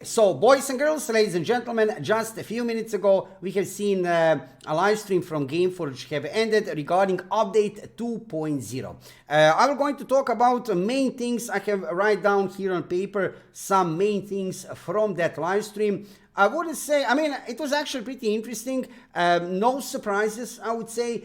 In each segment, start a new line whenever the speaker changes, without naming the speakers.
So, boys and girls, ladies and gentlemen, just a few minutes ago, we have seen a live stream from Gameforge have ended regarding update 2.0. I'm going to talk about main things. I have write down here on paper some main things from that live stream. I wouldn't say, I mean, it was actually pretty interesting. No surprises, I would say.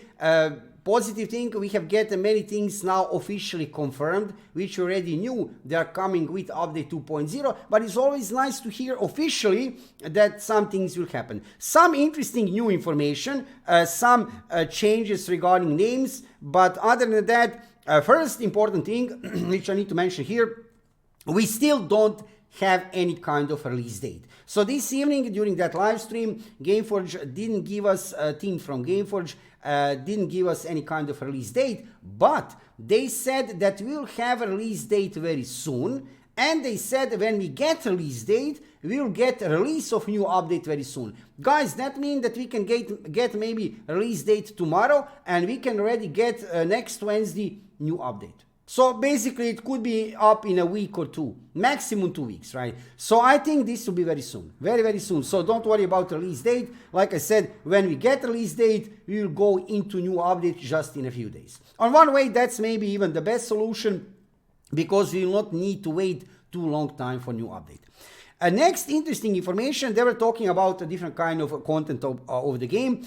Positive thing, we have get many things now officially confirmed, which we already knew they are coming with update 2.0, but it's always nice to hear officially that some things will happen. Some interesting new information, some changes regarding names, but other than that, first important thing, which I need to mention here, we still don't have any kind of release date. So this evening during that live stream, Gameforge didn't give us, a team from Gameforge didn't give us any kind of release date, but they said that we'll have a release date very soon, and they said when we get release date, we'll get a release of new update very soon. Guys, that means that we can get maybe release date tomorrow, and we can already get next Wednesday new update. So basically it could be up in a week or two, maximum 2 weeks, right? So I think this will be very soon, very, very soon. So don't worry about release date. Like I said, when we get release date, we will go into new update just in a few days. On one way, that's maybe even the best solution because we will not need to wait too long time for new update. Next interesting information, they were talking about a different kind of content of the game.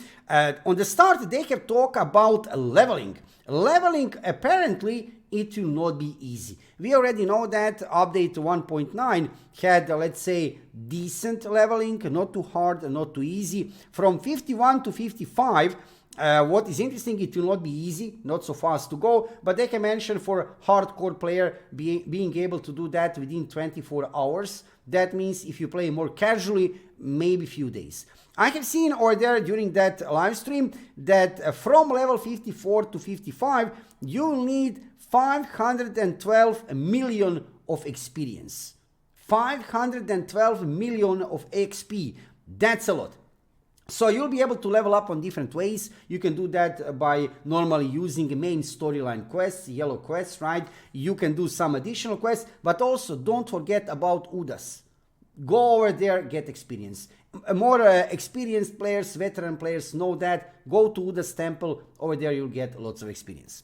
On the start, they have talked about leveling. Leveling, apparently, it will not be easy. We already know that update 1.9 had, let's say, decent leveling, not too hard, not too easy. From 51 to 55, what is interesting, it will not be easy, not so fast to go, but they can mention for hardcore player being able to do that within 24 hours. That means if you play more casually, maybe few days. I have seen over there during that live stream that from level 54 to 55, you need 512 million of experience. 512 million of XP. That's a lot. So you'll be able to level up on different ways. You can do that by normally using main storyline quests, yellow quests, right? You can do some additional quests, but also don't forget about UDAs. Go over there, get experience. More experienced players, veteran players know that. Go to Uda's temple, over there you'll get lots of experience.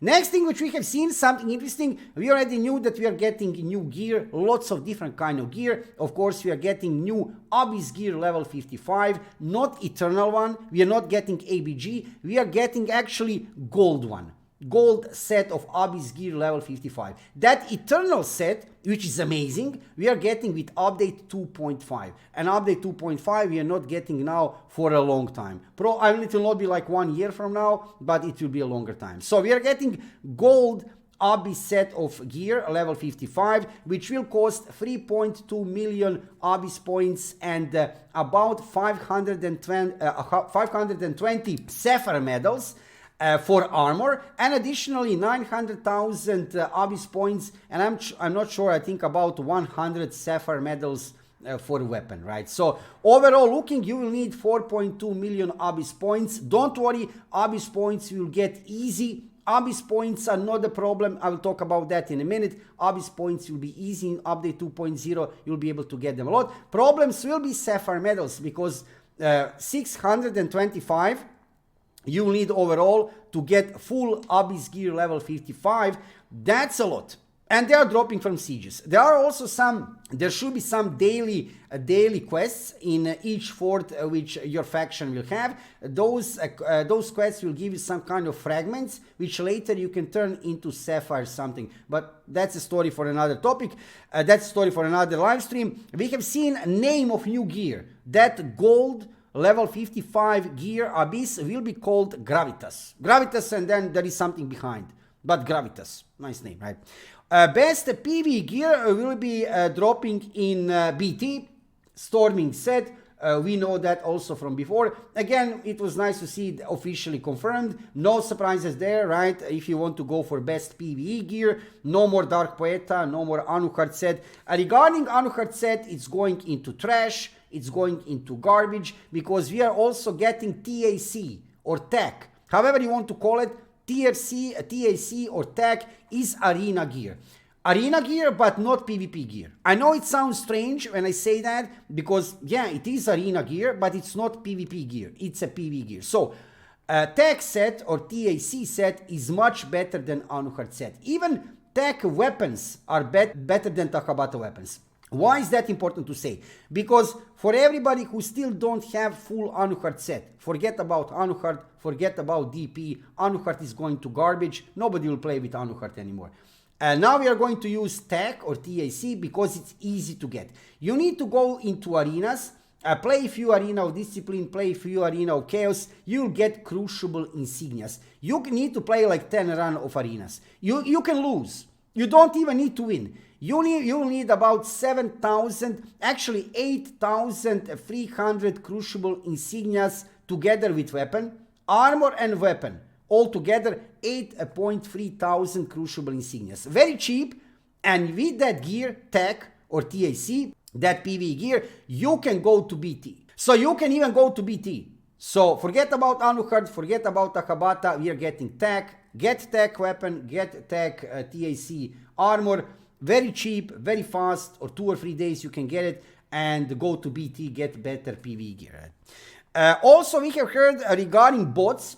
Next thing which we have seen, something interesting, we already knew that we are getting new gear, lots of different kind of gear. Of course, we are getting new Abyss gear level 55, not Eternal one. We are not getting ABG, we are getting actually gold one. Gold set of Abyss gear level 55. That Eternal set, which is amazing, we are getting with update 2.5. And update 2.5 we are not getting now for a long time. I mean, it will not be like 1 year from now, but it will be a longer time. So we are getting gold Abyss set of gear level 55, which will cost 3.2 million Abyss points and about 520 Sapphire medals. For armor, and additionally 900,000 Abyss points, and I'm not sure, I think about 100 Sapphire medals for weapon, right? So overall looking, you will need 4.2 million Abyss points. Don't worry, Abyss points will get easy. Abyss points are not the problem. I will talk about that in a minute. Abyss points will be easy in update 2.0. You'll be able to get them a lot. Problems will be Sapphire medals because 625 you need overall to get full Abyss gear level 55. That's a lot. And they are dropping from sieges. There are also there should be some daily quests in each fort which your faction will have. Those quests will give you some kind of fragments, which later you can turn into Sapphire something. But that's a story for another topic. That's a story for another live stream. We have seen a name of new gear. That gold level 55 gear Abyss will be called Gravitas. Gravitas, and then there is something behind. But Gravitas, nice name, right? Best PV gear will be dropping in BT. Storming set. We know that also from before. Again, it was nice to see it officially confirmed. No surprises there, right? If you want to go for best PvE gear, no more Dark Poeta, no more Anuhard set. Regarding Anuhard set, it's going into trash. It's going into garbage because we are also getting TAC or TAC. However you want to call it, TAC or TAC is arena gear. Arena gear, but not PvP gear. I know it sounds strange when I say that, because yeah, it is arena gear, but it's not PvP gear. It's a PV gear. So tech set or TAC set is much better than Anuhard set. Even tech weapons are better than Takabata weapons. Why is that important to say? Because for everybody who still don't have full Anuhard set, forget about Anuhard, forget about DP, Anuhard is going to garbage, nobody will play with Anuhard anymore. Now we are going to use tech or TAC because it's easy to get. You need to go into arenas, play a few arena of discipline, play a few arena of chaos, you'll get crucible insignias. You need to play like 10 run of arenas. You can lose. You don't even need to win. You'll need about 7,000, actually 8,300 crucible insignias together with weapon, armor and weapon. Altogether 8,300 crucible insignias. Very cheap, and with that gear, tech or TAC, that PV gear, you can go to BT. So you can even go to BT. So forget about Anuhard, forget about Takabata, we are getting tech, get tech weapon, get tech TAC armor, very cheap, very fast, or 2 or 3 days you can get it, and go to BT, get better PV gear. Also, we have heard regarding bots.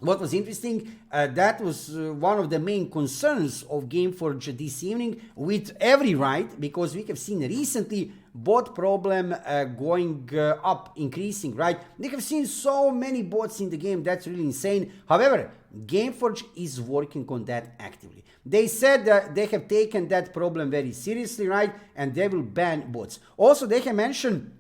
What was interesting, that was one of the main concerns of Gameforge this evening, with every right, because we have seen recently bot problem going up, increasing, right? They have seen so many bots in the game, that's really insane. However, Gameforge is working on that actively. They said that they have taken that problem very seriously, right? And they will ban bots. Also, they have mentioned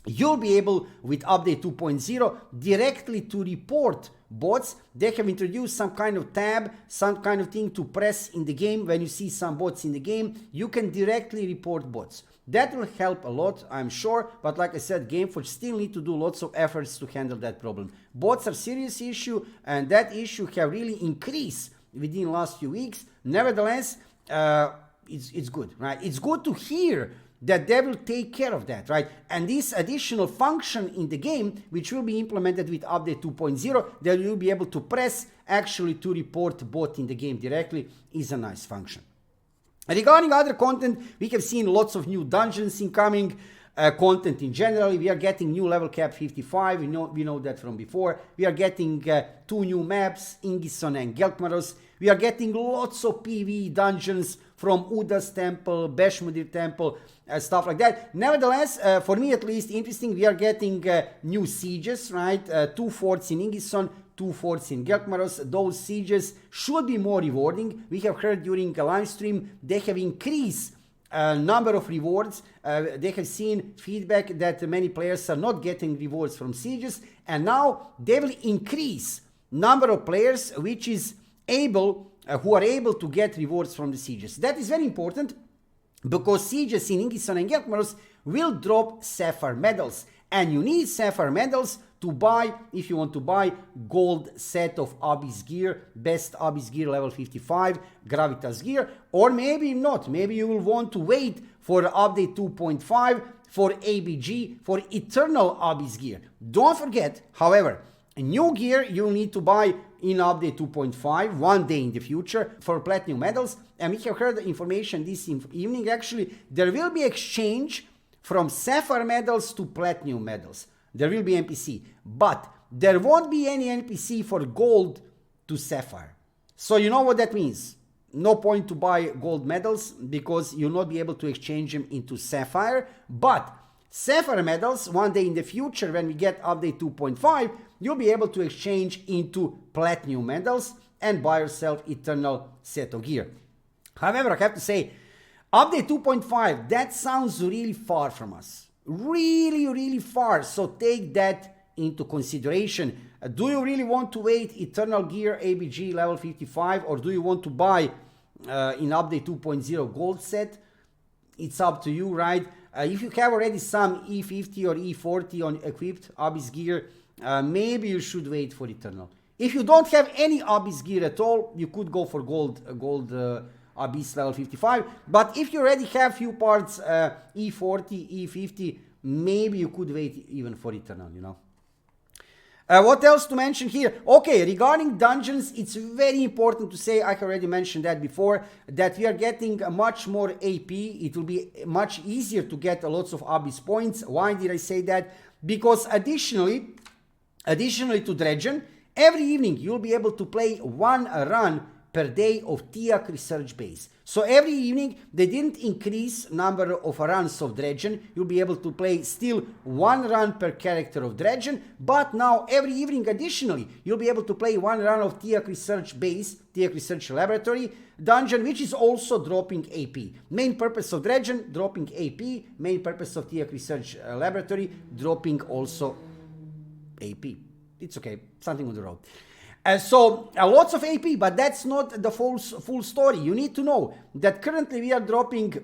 you'll be able, with update 2.0, directly to report bots. They have introduced some kind of tab, some kind of thing to press in the game. When you see some bots in the game, you can directly report bots. That will help a lot, I'm sure, but like I said, Gameforge still need to do lots of efforts to handle that problem. Bots are a serious issue, and that issue have really increased within the last few weeks. Nevertheless, it's good, right? It's good to hear that they will take care of that, right? And this additional function in the game, which will be implemented with update 2.0, that you'll be able to press actually to report bot in the game directly, is a nice function. Regarding other content, we have seen lots of new dungeons incoming, content in general. We are getting new level cap 55, we know that from before. We are getting 2 new maps, Ingison and Geltmaros. We are getting lots of PvE dungeons from Uda's temple, Beshmudir temple, stuff like that. Nevertheless, for me at least, interesting, we are getting new sieges, right? 2 forts in Ingison, 2 forts in Geltmaros. Those sieges should be more rewarding. We have heard during a live stream they have increased number of rewards. They have seen feedback that many players are not getting rewards from sieges, and now they will increase number of players which is able who are able to get rewards from the sieges. That is very important, because sieges in Ingison and Geltmaros will drop Sapphire medals, and you need Sapphire medals to buy, if you want to buy gold set of Abyss gear, best Abyss gear level 55, Gravitas gear, or maybe not, maybe you will want to wait for update 2.5 for ABG, for eternal Abyss gear. Don't forget, however, new gear you'll need to buy in update 2.5 one day in the future for platinum medals. And we have heard the information this evening, actually there will be exchange from Sapphire medals to platinum medals. There will be NPC, but there won't be any NPC for gold to Sapphire. So you know what that means. No point to buy gold medals, because you'll not be able to exchange them into Sapphire. But Sapphire medals, one day in the future when we get update 2.5, you'll be able to exchange into platinum medals and buy yourself eternal set of gear. However, I have to say, update 2.5, that sounds really far from us. Really far. So take that into consideration. Do you really want to wait eternal gear ABG level 55, or do you want to buy in update 2.0 gold set? It's up to you, right? If you have already some E50 or E40 on equipped Abyss gear, maybe you should wait for eternal. If you don't have any Abyss gear at all, you could go for gold Abyss level 55. But if you already have few parts, E40, E50, maybe you could wait even for eternal, you know. What else to mention here? Okay, regarding dungeons, it's very important to say, I already mentioned that before, that we are getting much more AP. It will be much easier to get lots of Abyss points. Why did I say that? Because additionally to Dredgen, every evening you'll be able to play one run per day of TIAC research base. So every evening they didn't increase number of runs of Dredgen. You'll be able to play still one run per character of Dredgen, but now every evening additionally you'll be able to play one run of TIAC research base, TIAC research laboratory dungeon, which is also dropping AP. Main purpose of Dredgen, dropping AP. Main purpose of TIAC research laboratory, dropping also AP. It's okay, something on the road. So lots of AP, but that's not the full story. You need to know that currently we are dropping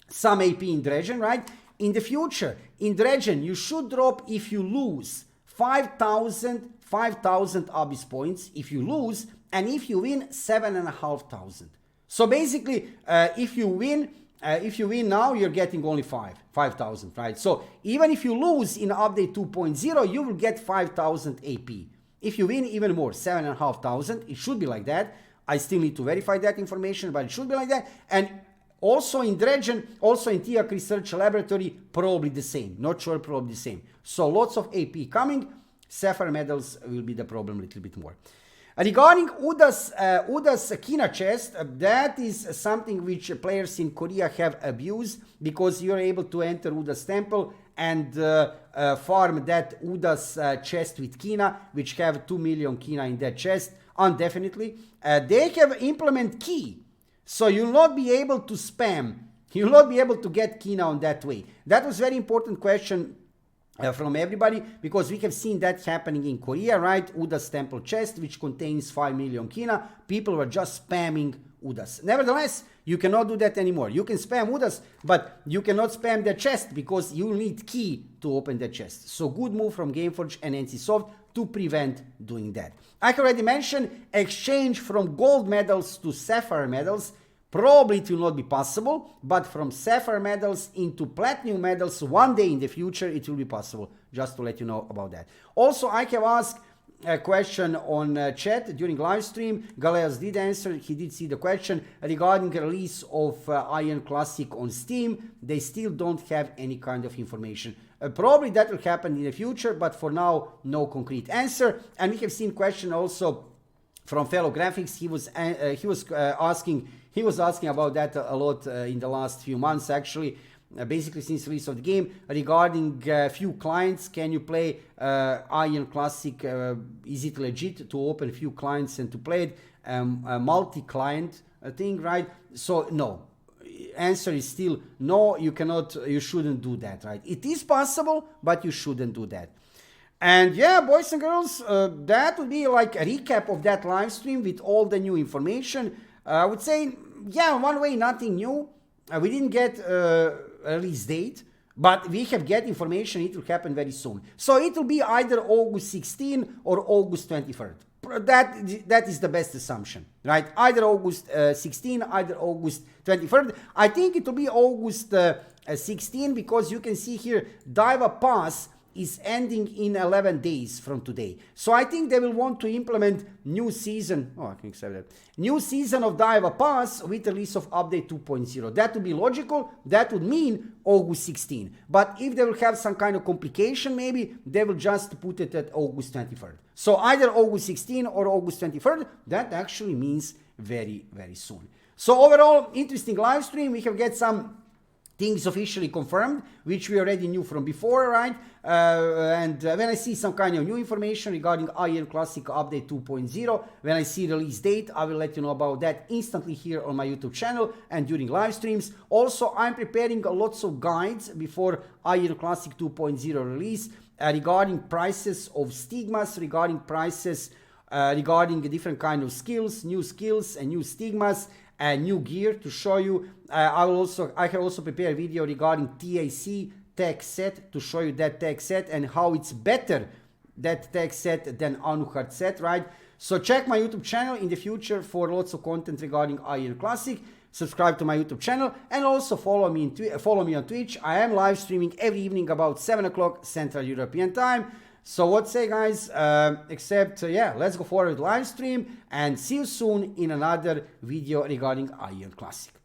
some AP in Dredgen, right? In the future, in Dredgen, you should drop, if you lose, 5,000 Abyss points if you lose, and if you win, 7,500. So basically, if you win now, you're getting only 5,000, right? So even if you lose in update 2.0, you will get 5,000 AP. If you win, even more, 7,500. It should be like that. I still need to verify that information, but it should be like that. And also in Dredgen, also in TIAC Research Laboratory, probably the same. Not sure, probably the same. So lots of AP coming. Sapphire medals will be the problem a little bit more. Regarding Uda's Kina chest, that is something which players in Korea have abused, because you're able to enter Uda's temple and farm that Uda's chest with Kina, which have 2 million Kina in that chest, indefinitely. They have implement key, so you'll not be able to spam. You'll not be able to get Kina on that way. That was very important question from everybody, because we have seen that happening in Korea, right? Uda's temple chest, which contains 5 million Kina. People were just spamming Uda's. Nevertheless, you cannot do that anymore. You can spam Uda's, but you cannot spam the chest, because you need key to open the chest. So good move from Gameforge and NCSoft to prevent doing that. I already mentioned exchange from gold medals to sapphire medals. Probably it will not be possible, but from sapphire medals into platinum medals one day in the future it will be possible, just to let you know about that. Also, I have asked a question on chat during live stream. Galeas did answer. He did see the question regarding the release of Aion Classic on Steam. They still don't have any kind of information. Probably that will happen in the future, but for now, no concrete answer. And we have seen question also from fellow graphics. He was asking about that a lot in the last few months, actually. Basically since release of the game, regarding few clients. Can you play Aion Classic? Is it legit to open few clients and to play it? A multi-client thing, right? So no. Answer is still no. You cannot. You shouldn't do that, right? It is possible, but you shouldn't do that. And yeah, boys and girls, that would be like a recap of that live stream with all the new information. I would say, yeah, one way, nothing new. We didn't get a release date, but we have get information. It will happen very soon. So it will be either August 16 or August 23rd. That is the best assumption, right? Either August 16, either August 23rd. I think it will be August 16, because you can see here Diva Pass is ending in 11 days from today. So I think they will want to implement new season. Oh, I can accept that. New season of Diva Pass with release of update 2.0. That would be logical. That would mean August 16. But if they will have some kind of complication, maybe they will just put it at August 23rd. So either August 16 or August 23rd. That actually means very, very soon. So overall, interesting live stream. We have get some things officially confirmed, which we already knew from before, right? And when I see some kind of new information regarding Aion Classic Update 2.0, when I see release date, I will let you know about that instantly here on my YouTube channel and during live streams. Also, I'm preparing lots of guides before Aion Classic 2.0 release regarding prices of stigmas, regarding prices, regarding different kind of skills and new stigmas, and new gear to show you. I have also prepared a video regarding TAC tech set to show you that tech set and how it's better, that tech set, than Anuhard set, right? So check my YouTube channel in the future for lots of content regarding Aion Classic. Subscribe to my YouTube channel and also follow me on Twitch. I am live streaming every evening about 7 o'clock Central European time. So what say, guys? Yeah, let's go forward with live stream and see you soon in another video regarding Aion Classic.